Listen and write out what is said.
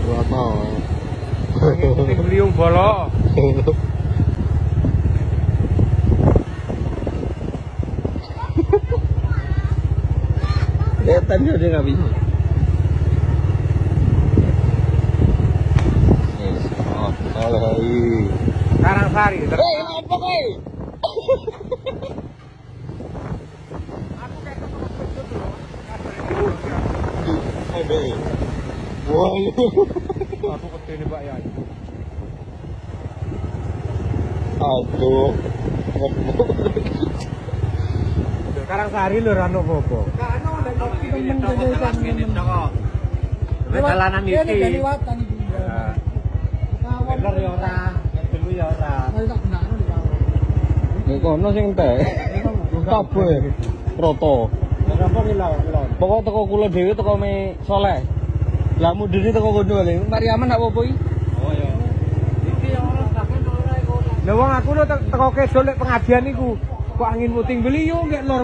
ora tau. Angin beliung bolok. Kelihatan dia nggak bisa. Alhamdulillah. Karangsari. Hei, apa kau? Aku kayak ketemu dulu. Ada. Wah. Aku ketemu Pak ya. Aduh. Karangsari lho rano popo. Jalanan iki. Bener ya ora, dulu ya ora. Nek kono sing entek. Kabeh. Roto. Apa ki lho? Pokok teko kula dhewe teko me Soleh. Lah mudune teko kono lho. Mari aman nak apa iki? Oh ya. Iki ora sakit ora iku. Lah wong aku lho teko kedol lek pengajian iku. Kok angin puting beliung gek lor